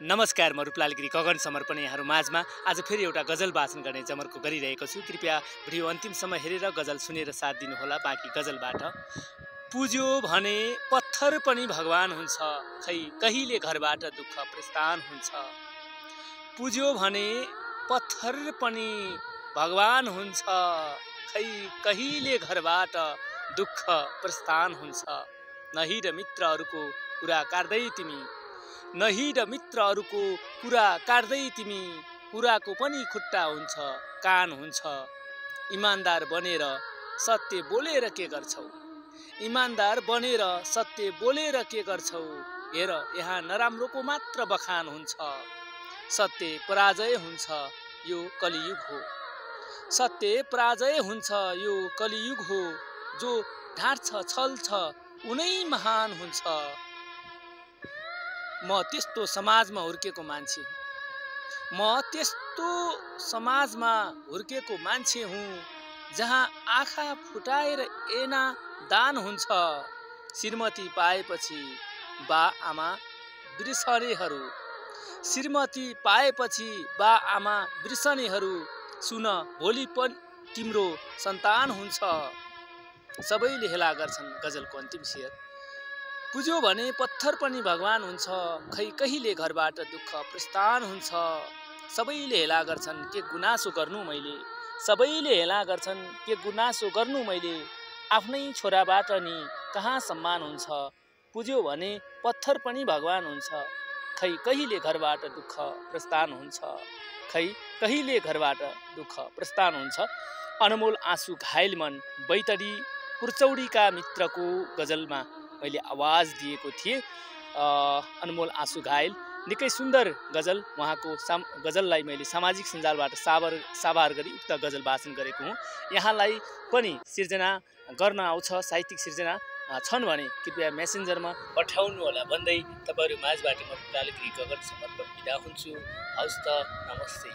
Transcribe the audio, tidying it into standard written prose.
नमस्कार, म रूपलाल गिरी गगन समर्पण यहाँहरू माझमा आज फेरि एउटा गजल वाचन गर्ने जमर्को गरिरहेको छु। कृपया भिडियो अन्तिमसम्म हेरेर गजल सुनेर साथ दिनुहोला। बाँकी गजलबाट पुज्यो भने पत्थर पनि भगवान हुन्छ, खै कहिले घरबाट दुःख प्रस्थान हुन्छ। पुज्यो भने पत्थर पनि भगवान हुन्छ, खै कहिले घरबाट दुःख प्रस्थान हुन्छ। नही र मित्रहरूको कुरा काट्दै तिमी, नही र मित्रहरूको कुरा काट्दै तिमी, कुराको पनि खुट्टा हुन्छ, कान हुन्छ। इमान्दार बनेर सत्य बोलेर के गर्छौ, इमान्दार बनेर सत्य बोलेर के गर्छौ। हेर यहाँ नराम्रोको मात्र बखान हुन्छ, सत्य पराजय हुन्छ, यो कलियुग हो। सत्य पराजय हुन्छ, यो कलियुग हो। जो ढाँट्छ छल्छ उनै महान हुन्छ। म त्यस्तो समाजमा हुर्केको मान्छे हुँ, म त्यस्तो समाजमा हुर्केको मान्छे हुँ जहाँ आँखा फुटाएर ऐना दान हुन्छ। श्रीमती पाएपछि बा आमा बिर्सनेहरू, श्रीमती पाएपछि बा आमा बिर्सनेहरू, सुन भोलि पनि तिम्रो सन्तान हुन्छ। सबैले हेला गर्छन् गजलको अन्तिम शेर। पुज्यो भने पत्थर पनि भगवान हुन्छ, खै कहिले घरबाट दुःख प्रस्थान हुन्छ। सबैले हेला गर्छन् के गुनासो गर्नु मैले, सबैले हेला गर्छन् के गुनासो गर्नु मैले। आफ्नै छोराबाट नि कहाँ सम्मान हुन्छ। पुज्यो भने पत्थर पनि भगवान हुन्छ, खै कहिले घरबाट दुःख प्रस्थान हुन्छ, खै कहिले घरबाट दुःख प्रस्थान हुन्छ। अनमोल आँसु घायल मन बैतडी पुर्चौडीका मित्रको गजलमा मैले आवाज दिएको थिएँ। अनमोल आँसु घायल निकै सुन्दर गजल, उहाँको गजललाई मैले सामाजिक सञ्जालबाट साभार गरी उक्त गजल वाचन गरेको हुँ। यहाँलाई पनि सिर्जना गर्न आउँछ, साहित्यिक सिर्जना छन् भने कृपया मेसेन्जरमा पठाउनु होला भन्दै तपाईँहरू माझबाट म रूपलाल गिरी गगन समर्पण बिदा हुन्छु। हवस् त, नमस्ते।